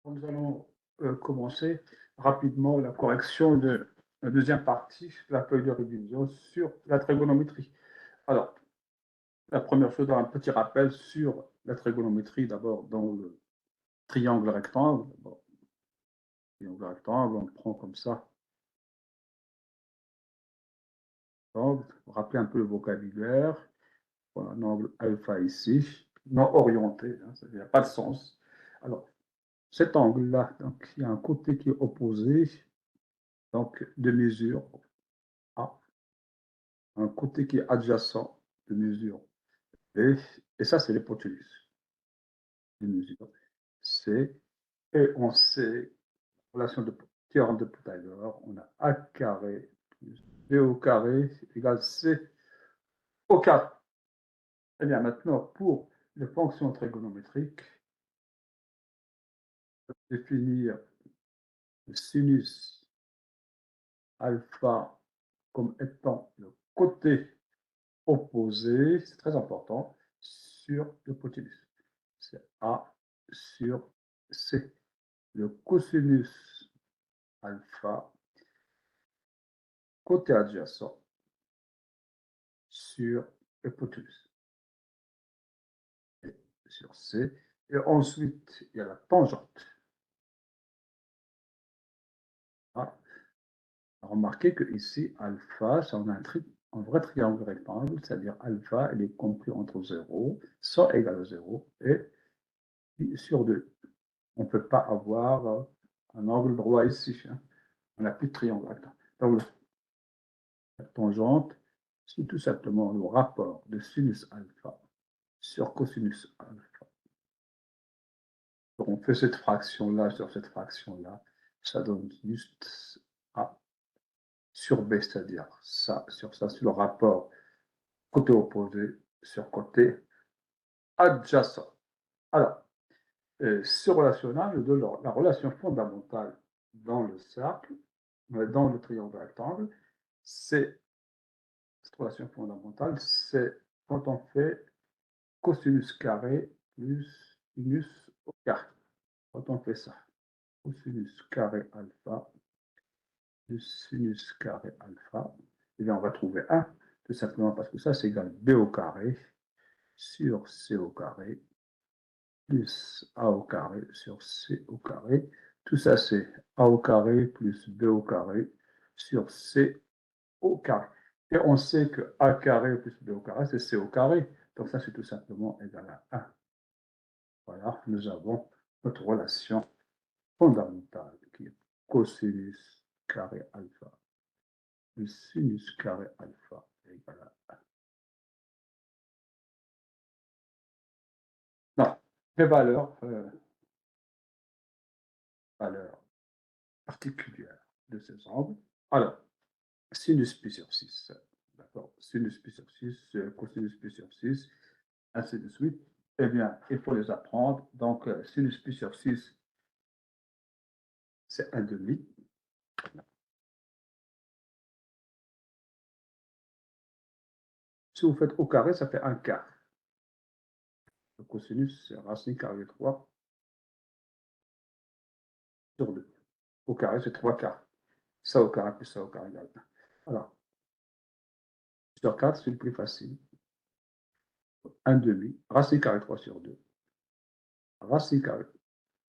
Nous allons commencer rapidement la correction de la deuxième partie de la feuille de révision sur la trigonométrie. Alors, la première chose, un petit rappel sur la trigonométrie, d'abord dans le triangle rectangle. Bon, triangle rectangle, on le prend comme ça. Donc, rappeler un peu le vocabulaire. Voilà, un angle alpha ici, non orienté, hein, ça n'a pas de sens. Alors, cet angle-là, donc il y a un côté qui est opposé, donc de mesure A, un côté qui est adjacent de mesure B, et ça c'est l'hypoténuse de mesure C, et on sait, relation de théorème de Pythagore, on a A carré plus B au carré égale C au carré. Et bien maintenant, pour les fonctions trigonométriques, définir le sinus alpha comme étant le côté opposé, c'est très important, sur l'hypoténuse. C'est A sur C. Le cosinus alpha, côté adjacent, sur l'hypoténuse. Et sur C. Et ensuite, il y a la tangente. Ah, remarquez que ici, alpha, ça on a un vrai triangle rectangle, c'est-à-dire alpha, il est compris entre 0, soit égal à 0, et pi sur 2. On ne peut pas avoir un angle droit ici. Hein. On n'a plus de triangle rectangle. Donc, la tangente, c'est tout simplement le rapport de sinus alpha sur cosinus alpha. Donc, on fait cette fraction-là sur cette fraction-là, ça donne juste A sur B, c'est-à-dire ça sur ça, c'est le rapport côté opposé sur côté adjacent. Alors, ce relationnel nous donne la relation fondamentale dans le cercle, dans le triangle rectangle, c'est cette relation fondamentale, c'est quand on fait cosinus carré plus sinus au carré. Quand on fait ça, cosinus carré alpha plus sinus carré alpha, et bien on va trouver 1, tout simplement parce que ça c'est égal b au carré sur c au carré plus a au carré sur c au carré. Tout ça c'est a au carré plus b au carré sur c au carré. Et on sait que a carré plus b au carré, c'est c au carré. Donc ça, c'est tout simplement égal à 1. Voilà, nous avons notre relation fondamentale qui est cosinus carré alpha plus sinus carré alpha égal à 1. Non, les valeurs particulières de ces angles. Alors, sinus pi sur 6, d'accord, sinus pi sur 6, cosinus pi sur 6, ainsi de suite. Eh bien, il faut les apprendre. Donc, sinus pi sur 6, c'est 1 demi. Si vous faites au carré, ça fait 1 quart. Le cosinus, c'est racine carrée de 3 sur 2. Au carré, c'est 3 quarts. Ça au carré plus ça au carré égale 1. Alors, sur 4, c'est le plus facile. 1 demi, racine carrée 3 sur 2. Racine carrée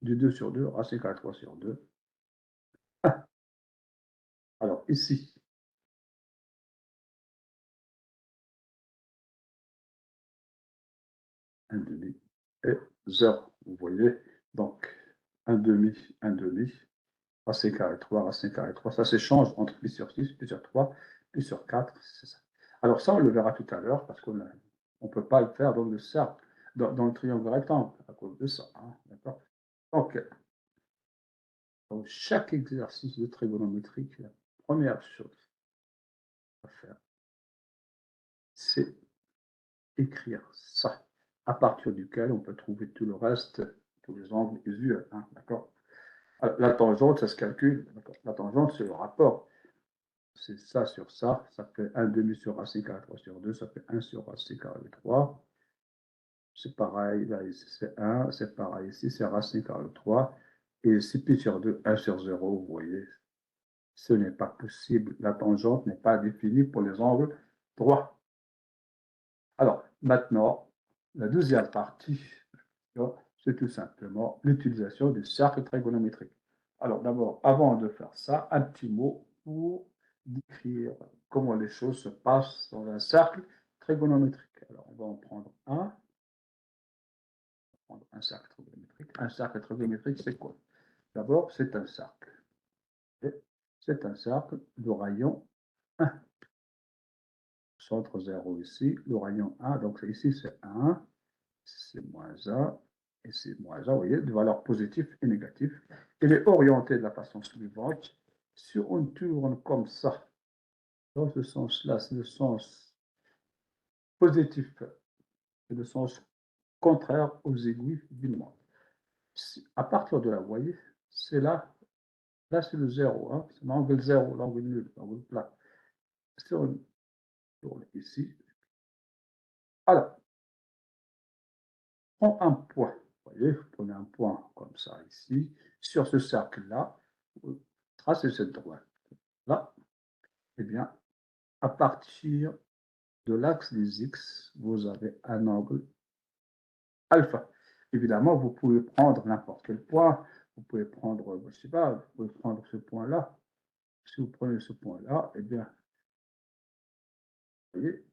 du 2 sur 2, racine carrée 3 sur 2. 1. Alors, ici, un demi et 0. Vous voyez, donc 1 demi, 1 demi, racine carré 3, racine carré 3. Ça s'échange entre pi sur 6, pi sur 3, pi sur 4. C'est ça. Alors ça, on le verra tout à l'heure parce qu'on ne peut pas le faire dans le cercle, dans le triangle rectangle, à cause de ça. Hein, d'accord. Donc, dans chaque exercice de trigonométrie, la première chose à faire, c'est écrire ça, à partir duquel on peut trouver tout le reste, tous les angles usuels. Hein, d'accord. La tangente, ça se calcule. La tangente, c'est le rapport. C'est ça sur ça. Ça fait 1 demi sur racine carré 3 sur 2. Ça fait 1 sur racine carré 3. C'est pareil. Là, ici, c'est 1. C'est pareil ici. C'est racine carré 3. Et ici, pi sur 2, 1 sur 0, vous voyez, ce n'est pas possible. La tangente n'est pas définie pour les angles droits. Alors, maintenant, la deuxième partie, c'est tout simplement l'utilisation du cercle trigonométrique. Alors, d'abord, avant de faire ça, un petit mot pour décrire comment les choses se passent dans un cercle trigonométrique. Alors, on va en prendre un. Un cercle trigonométrique. Un cercle trigonométrique, c'est quoi? D'abord, c'est un cercle. C'est un cercle de rayon 1. Centre 0 ici, le rayon 1, donc ici c'est 1, c'est moins 1, et c'est moins 1, vous voyez, de valeurs positives et négatives. Il est orienté de la façon suivante. Si on tourne comme ça, dans ce sens-là, c'est le sens positif, c'est le sens contraire aux aiguilles d'une montre. À partir de là, vous voyez, c'est là, là c'est le 0, hein, c'est l'angle 0, l'angle nul, l'angle plat. Si on tourne ici, alors, prends un point, vous voyez, vous prenez un point comme ça ici, sur ce cercle-là, vous tracez cette droite. Là, eh bien, à partir de l'axe des X, vous avez un angle alpha. Évidemment, vous pouvez prendre n'importe quel point, vous pouvez prendre, je ne sais pas, vous pouvez prendre ce point-là. Si vous prenez ce point-là, eh bien, vous voyez,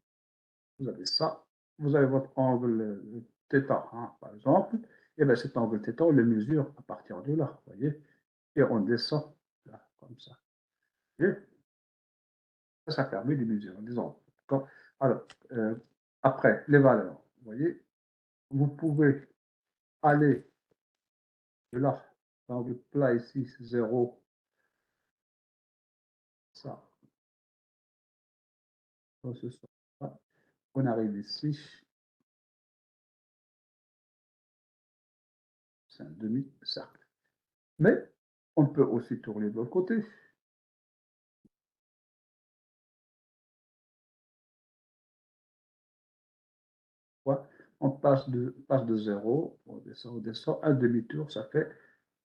vous avez ça, vous avez votre angle θ, hein, par exemple, et bien cet angle θ, on le mesure à partir de là, vous voyez, et on descend là, comme ça. Et ça permet de mesurer, disons. Alors, après, les valeurs, vous voyez, vous pouvez aller de là, l'angle plat ici, c'est 0, ça, dans ce sens-là. On arrive ici, c'est un demi-cercle. Mais on peut aussi tourner de l'autre côté. On passe de 0, on descend, un demi-tour, ça fait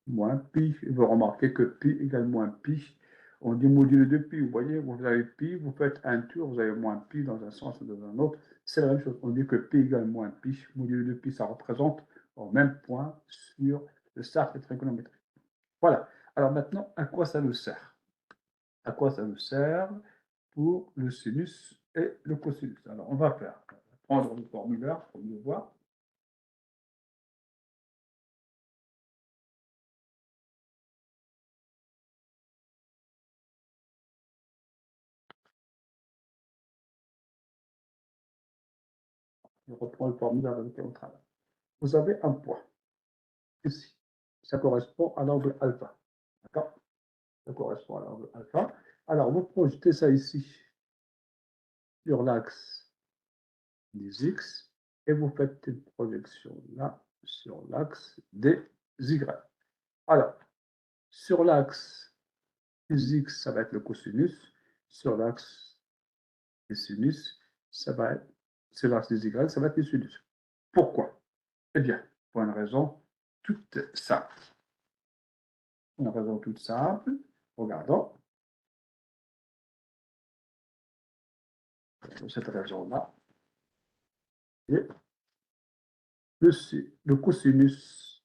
moins pi. Vous remarquez que pi égale moins pi. On dit modulé de pi, vous voyez, vous avez pi, vous faites un tour, vous avez moins pi dans un sens ou dans un autre. C'est la même chose. On dit que pi égale moins pi. Modulé de pi, ça représente au même point sur le cercle trigonométrique. Voilà. Alors maintenant, à quoi ça nous sert? À quoi ça nous sert pour le sinus et le cosinus? Alors, on va faire, prendre le formulaire pour mieux voir. Je reprends le formulaire avec lequel on travaille. Vous avez un point ici. Ça correspond à l'angle alpha. D'accord? Ça correspond à l'angle alpha. Alors, vous projetez ça ici sur l'axe des X et vous faites une projection là sur l'axe des Y. Alors, sur l'axe des X, ça va être le cosinus. Sur l'axe des sinus, ça va être, sur l'axe des Y, ça va être le sinus. Pourquoi? Eh bien, pour une raison toute simple. Une raison toute simple. Regardons. Pour cette raison-là. Et le cosinus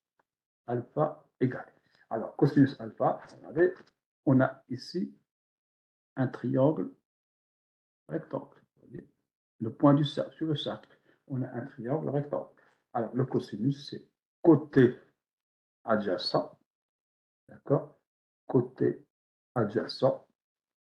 alpha égale. Alors, cosinus alpha, on a ici un triangle rectangle. Le point du cercle, sur le cercle, on a un triangle rectangle. Alors, le cosinus, c'est côté adjacent, d'accord? Côté adjacent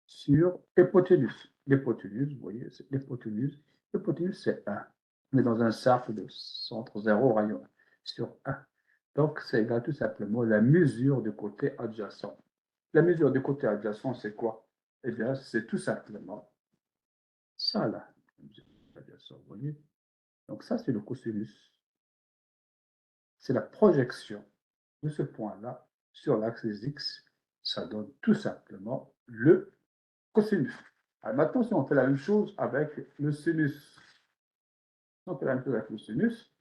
sur hypoténuse. L'hypoténuse, vous voyez, c'est l'hypoténuse. L'hypoténuse, c'est 1. On est dans un cercle de centre 0 rayon sur 1. Donc, c'est égal tout simplement la mesure du côté adjacent. La mesure du côté adjacent, c'est quoi? Eh bien, c'est tout simplement ça, là. Vous voyez? Donc, ça, c'est le cosinus. C'est la projection de ce point-là sur l'axe des X. Ça donne tout simplement le cosinus. Alors maintenant, si on fait la même chose avec le sinus, si on fait la même chose avec le sinus,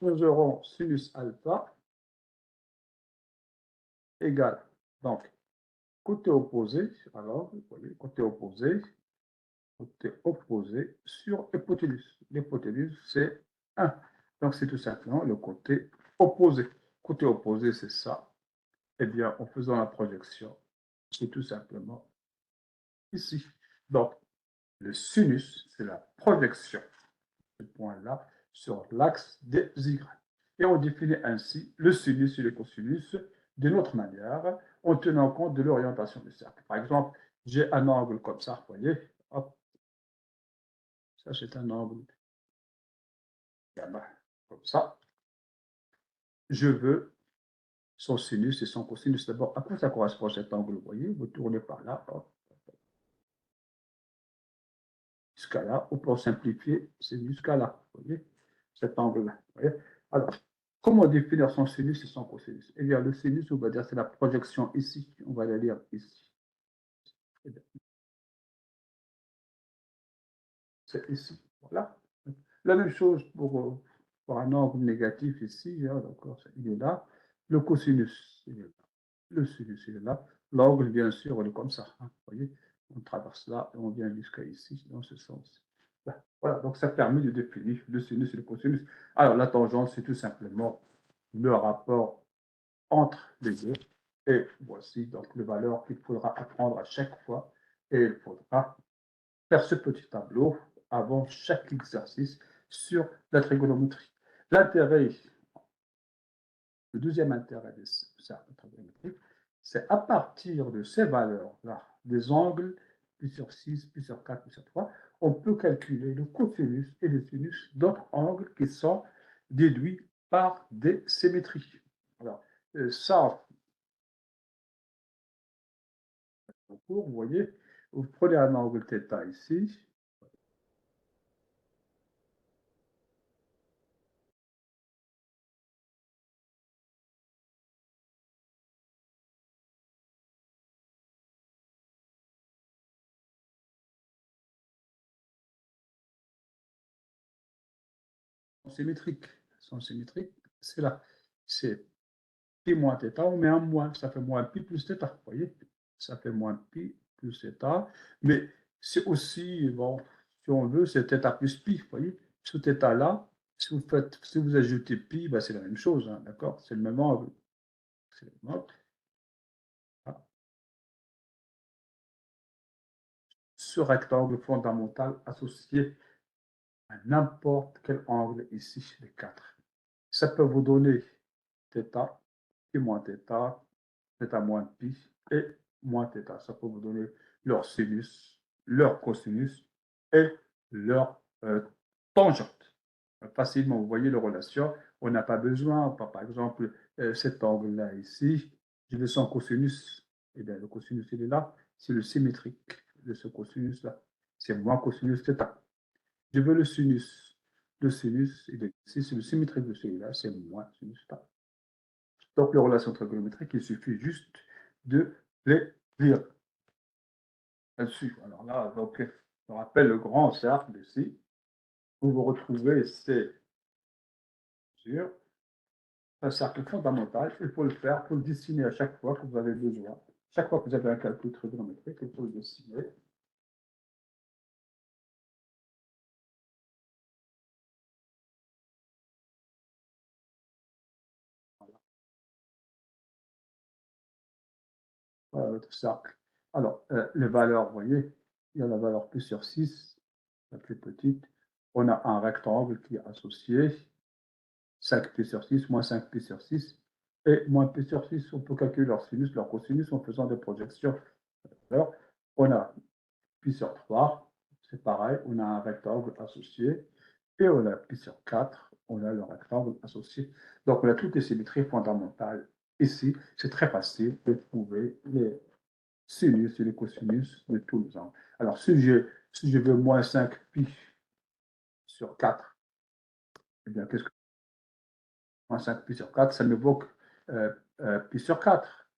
nous aurons sinus alpha égale. Donc, côté opposé, alors, vous voyez, côté opposé sur l'hypoténuse. L'hypoténuse, c'est 1. Donc, c'est tout simplement le côté opposé. Côté opposé, c'est ça. Eh bien, en faisant la projection, c'est tout simplement ici. Donc, le sinus, c'est la projection de ce point-là sur l'axe des Y. Et on définit ainsi le sinus et le cosinus d'une autre manière, en tenant compte de l'orientation du cercle. Par exemple, j'ai un angle comme ça, vous voyez, hop, ça c'est un angle comme ça. Je veux son sinus et son cosinus. D'abord, à quoi ça correspond cet angle? Vous voyez, vous tournez par là, hop, jusqu'à là, ou pour simplifier, c'est jusqu'à là, vous voyez, cet angle-là. Alors, comment définir son sinus et son cosinus? Eh bien, le sinus, on va dire, c'est la projection ici, on va la lire ici. C'est ici, voilà. La même chose pour un angle négatif ici, hein, d'accord, il est là. Le cosinus, il est là. Le sinus, il est là. L'angle, bien sûr, il est comme ça, hein, vous voyez, on traverse là et on vient jusqu'à ici, dans ce sens. Voilà, donc ça permet de définir le sinus et le cosinus. Alors, la tangente, c'est tout simplement le rapport entre les deux. Et voici donc les valeurs qu'il faudra apprendre à chaque fois. Et il faudra faire ce petit tableau avant chaque exercice sur la trigonométrie. L'intérêt, le deuxième intérêt de cercle trigonométrique, c'est à partir de ces valeurs-là, des angles, pi sur 6, pi sur 4, pi sur 3, on peut calculer le cosinus et le sinus d'autres angles qui sont déduits par des symétries. Alors, ça, vous voyez, vous prenez un angle θ ici, symétrique, c'est là. C'est pi moins θ, on met un moins, ça fait moins pi plus θ, vous voyez, ça fait moins pi plus θ, mais c'est aussi, bon, si on veut, c'est θ plus pi, vous voyez, ce θ là, si vous ajoutez pi, ben c'est la même chose, hein, d'accord, c'est le même angle. C'est le même angle. Ah. Ce rectangle fondamental associé à n'importe quel angle ici, les quatre. Ça peut vous donner θ, pi moins θ, θ moins pi et moins θ. Ça peut vous donner leur sinus, leur cosinus et leur tangente. Facilement, vous voyez les relations. On n'a pas besoin, par exemple, cet angle-là ici, je veux son cosinus. Eh bien, le cosinus, il est là. C'est le symétrique de ce cosinus-là. C'est moins cosinus θ. Je veux le sinus. Le sinus, il est ici, c'est le symétrique de celui-là, c'est moins sinus θ. Donc, les relations trigonométriques, il suffit juste de les lire là-dessus. Alors là, donc, on rappelle le grand cercle ici. Vous vous retrouvez, c'est sur un cercle fondamental. Il faut le faire, il faut le dessiner à chaque fois que vous avez besoin. Chaque fois que vous avez un calcul trigonométrique, il faut le dessiner. Voilà notre cercle. Alors, les valeurs, vous voyez, il y a la valeur pi sur 6, la plus petite. On a un rectangle qui est associé, 5pi sur 6, moins 5pi sur 6, et moins pi sur 6, on peut calculer leur sinus, leur cosinus en faisant des projections. Alors, on a pi sur 3, c'est pareil, on a un rectangle associé, et on a pi sur 4, on a le rectangle associé. Donc, on a toutes les symétries fondamentales ici. C'est très facile de trouver les sinus et les cosinus de tous les angles. Alors, si je veux moins 5 pi sur 4, eh bien, qu'est-ce que moins 5 pi sur 4, ça m'évoque pi sur 4.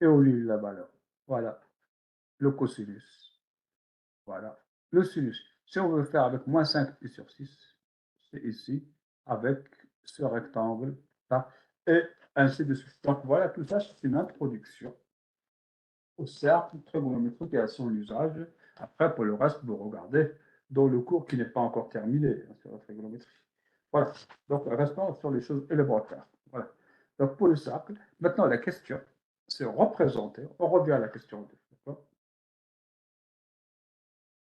et on lit la valeur. Voilà, le cosinus. Voilà, le sinus. Si on veut faire avec moins 5 pi sur 6, c'est ici, avec ce rectangle, là, et ainsi de suite. Donc voilà, tout ça, c'est une introduction au cercle trigonométrique et à son usage. Après, pour le reste, vous regardez dans le cours qui n'est pas encore terminé sur la trigonométrie. Voilà. Donc, restons sur les choses élémentaires. Voilà. Donc, pour le cercle, maintenant, la question, c'est représenter. On revient à la question 2. D'accord.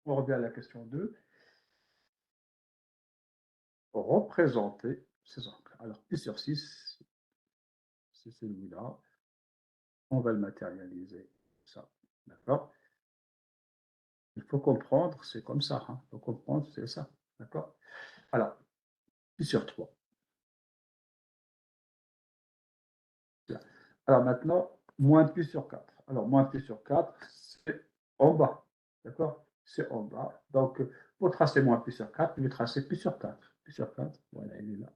On revient à la question 2. Représenter ces angles. Alors, pi sur 6, c'est celui-là. On va le matérialiser. Ça. D'accord. Il faut comprendre, c'est comme ça. Hein. Il faut comprendre, c'est ça. D'accord. Alors, pi sur 3. Alors maintenant, moins pi sur 4. Alors, moins pi sur 4, c'est en bas. D'accord. C'est en bas. Donc, pour tracer moins pi sur 4, je vais tracer pi sur 4. Pi sur 4, voilà, il est là.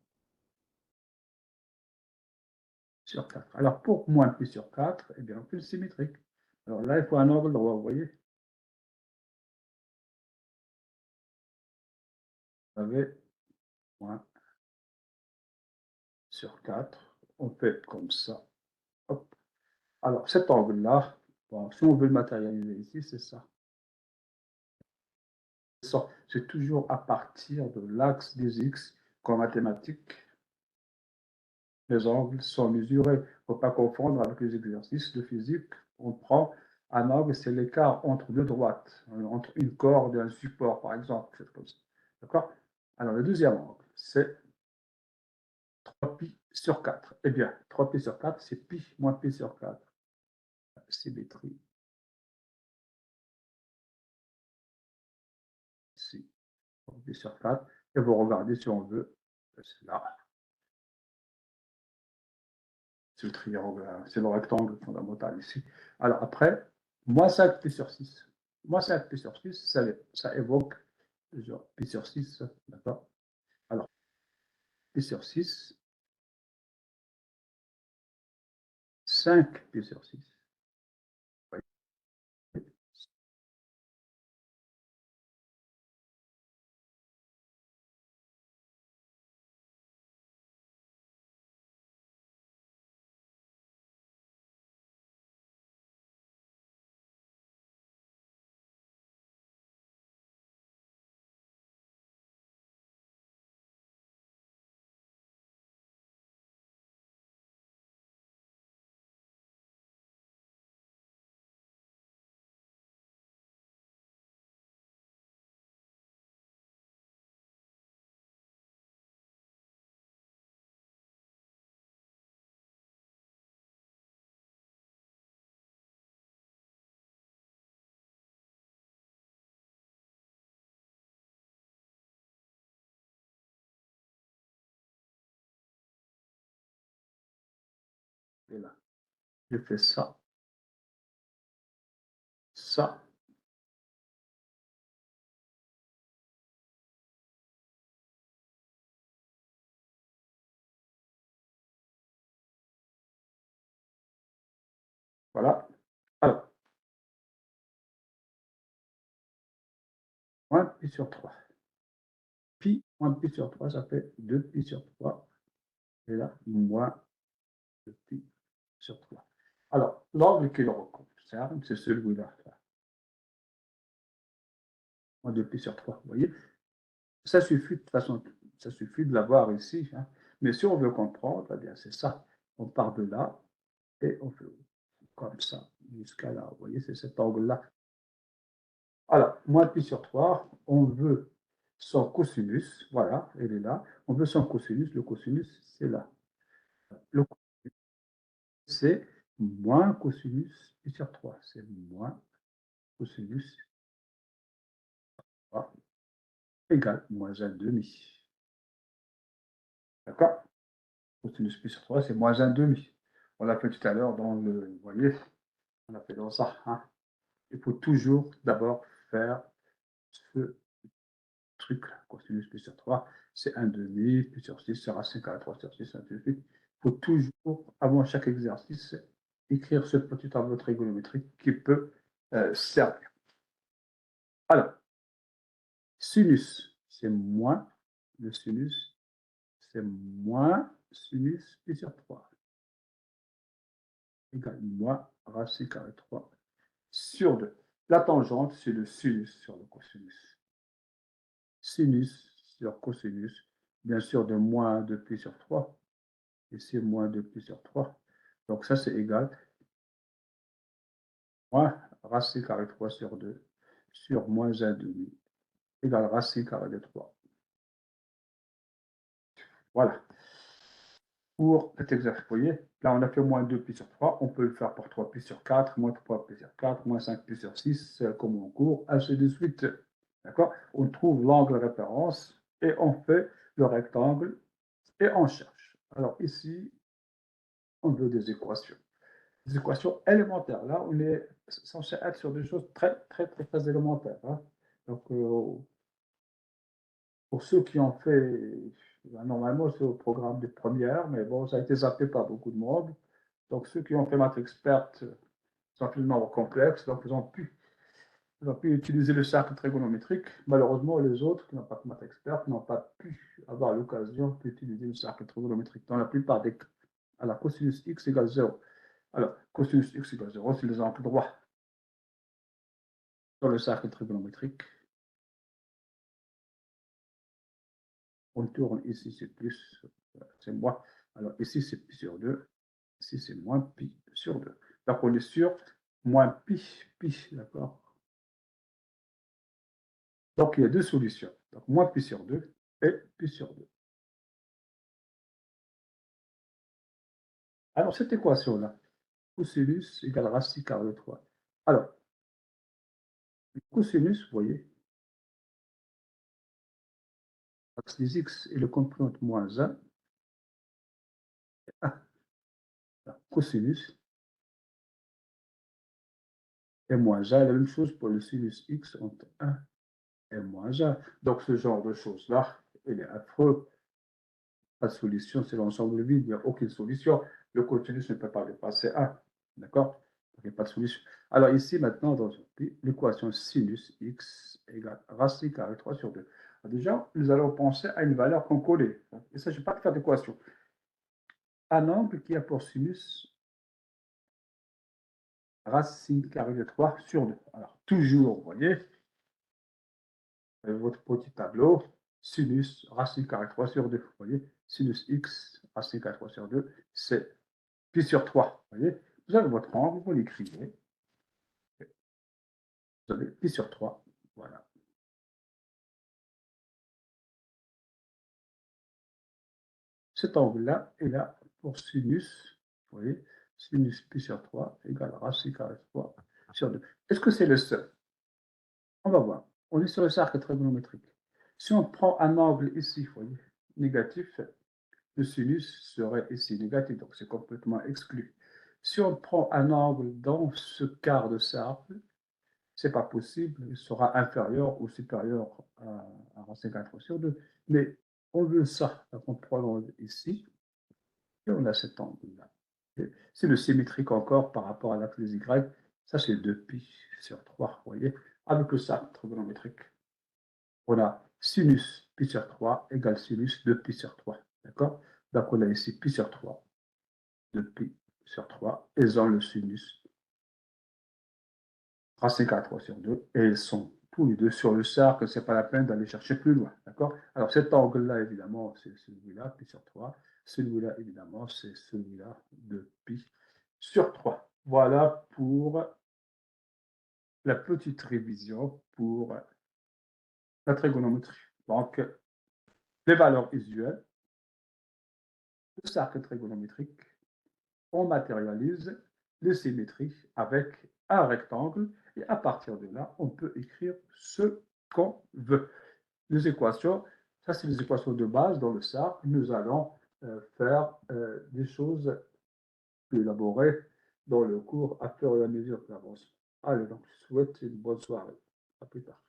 Sur 4. Alors, pour moins pi sur 4, eh bien, on fait le symétrique. Alors là, il faut un angle droit, vous voyez. Vous avez moins sur 4. On fait comme ça. Hop. Alors, cet angle-là, bon, si on veut le matérialiser ici, c'est ça. C'est toujours à partir de l'axe des x qu'en mathématiques, les angles sont mesurés. Il ne faut pas confondre avec les exercices de physique. On prend un angle, c'est l'écart entre deux droites, entre une corde et un support, par exemple. D'accord. Alors, le deuxième angle, c'est 3pi sur 4. Eh bien, 3pi sur 4, c'est pi moins pi sur 4. Symétrie. Ici, 3pi sur 4. Et vous regardez si on veut. C'est là. C'est le triangle, c'est le rectangle fondamental ici. Alors après, moins 5 pi sur 6. Moins 5 pi sur 6, ça évoque genre pi sur 6, d'accord. Alors, pi sur 6, 5 pi sur 6. Et là, je fais ça, ça. Voilà. Alors, moins pi sur 3. Pi moins pi sur 3, ça fait 2 pi sur 3. Et là, moins 2 pi sur 3. Alors, l'angle qui le concerne, c'est celui-là. Moins 2 pi sur 3, vous voyez. Ça suffit, de toute façon, ça suffit de l'avoir ici. Hein. Mais si on veut comprendre, eh bien, c'est ça. On part de là et on fait comme ça jusqu'à là. Vous voyez, c'est cet angle-là. Alors, moins pi sur 3, on veut son cosinus. Voilà, elle est là. On veut son cosinus. Le cosinus, c'est là. Le cosinus, c'est moins cosinus pi sur 3. C'est moins cosinus 3 égale moins 1 demi. D'accord. Cosinus pi sur 3, c'est moins 1 demi. On l'a fait tout à l'heure dans le. Vous voyez, on a fait dans ça. Hein. Il faut toujours d'abord faire ce truc-là. Cosinus pi sur 3, c'est 1 demi, pi sur 6 sera 5 à la 3 sur 6, ainsi de suite. Il faut toujours, avant chaque exercice, écrire ce petit tableau trigonométrique qui peut servir. Alors, sinus, c'est moins, le sinus, c'est moins sinus pi sur 3, égale moins racine carrée 3 sur 2. La tangente, c'est le sinus sur le cosinus. Sinus sur cosinus, bien sûr, de moins 2 pi sur 3. Ici, moins 2 pi sur 3. Donc, ça, c'est égal moins racine carrée 3 sur 2 sur moins 1 demi égale racine carrée de 3. Voilà. Pour cet exercice, vous voyez, là, on a fait moins 2 pi sur 3. On peut le faire pour 3 pi sur 4, moins 3 pi sur 4, moins 5 pi sur 6, comme en cours, ainsi de suite. D'accord? On trouve l'angle référence et on fait le rectangle et on cherche. Alors ici, on veut des équations. Des équations élémentaires. Là, on est censé être sur des choses très, très, très, très élémentaires. Hein. Donc, pour ceux qui ont fait, normalement, c'est au programme de première, mais bon, ça a été zappé par beaucoup de monde. Donc, ceux qui ont fait maths experte sont plus nombre complexe, donc ils ont pu utiliser le cercle trigonométrique. Malheureusement, les autres qui n'ont pas fait maths experte n'ont pas pu avoir l'occasion d'utiliser le cercle trigonométrique. Dans la plupart des cas, alors cosinus x égale 0. Alors, cosinus x égale 0, c'est les angles droits dans le cercle trigonométrique. On tourne ici, c'est plus, c'est moins. Alors ici, c'est pi sur 2. Ici, c'est moins pi sur 2. Donc, on est sur moins pi, d'accord? Donc, il y a deux solutions. Donc, moins pi sur 2 et pi sur 2. Alors, cette équation-là, cosinus égale racine carrée de 3. Alors, le cosinus, vous voyez, axe des x et le compris entre moins 1 et 1. Alors, cosinus et moins 1, la même chose pour le sinus x entre 1 et moins 1. Donc, ce genre de choses-là, il est affreux. Pas de solution, c'est l'ensemble vide, il n'y a aucune solution. Le cosinus ne peut pas dépasser 1. D'accord? Il n'y a pas de solution. Alors ici, maintenant, dans l'équation sinus x égale racine carrée 3 sur 2. Alors, déjà, nous allons penser à une valeur qu'on connaît. Il ne s'agit pas de faire d'équation. Un angle qui a pour sinus racine carrée de 3 sur 2. Alors, toujours, vous voyez, votre petit tableau, sinus racine carrée 3 sur 2. Vous voyez, sinus x racine carrée 3 sur 2, c'est pi sur 3. Vous voyez, vous avez votre angle, vous l'écrivez. Vous avez pi sur 3. Voilà. Cet angle-là est là pour sinus. Vous voyez, sinus pi sur 3 égale racine carrée 3 sur 2. Est-ce que c'est le seul? On va voir. On est sur le cercle trigonométrique. Si on prend un angle ici, vous voyez, négatif, le sinus serait ici négatif, donc c'est complètement exclu. Si on prend un angle dans ce quart de cercle, ce n'est pas possible, il sera inférieur ou supérieur à racine 4 sur 2. Mais on veut ça, donc on prolonge ici, et on a cet angle-là. C'est le symétrique encore par rapport à l'axe des Y, ça c'est 2π sur 3, vous voyez, avec le cercle trigonométrique. On a sinus pi sur 3 égale sinus de pi sur 3. D'accord? Donc on a ici pi sur 3, de pi sur 3, et ont le sinus racine 4 sur 2, et ils sont tous les deux sur le cercle, ce n'est pas la peine d'aller chercher plus loin. D'accord? Alors cet angle-là, évidemment, c'est celui-là, pi sur 3. Celui-là, évidemment, c'est celui-là de pi sur 3. Voilà pour la petite révision pour la trigonométrie. Donc, les valeurs usuelles, le cercle trigonométrique, on matérialise les symétries avec un rectangle et à partir de là, on peut écrire ce qu'on veut. Les équations, ça c'est les équations de base dans le cercle. Nous allons faire des choses plus élaborées dans le cours à fur et à mesure que l'avance. Allez, donc je souhaite une bonne soirée. À plus tard.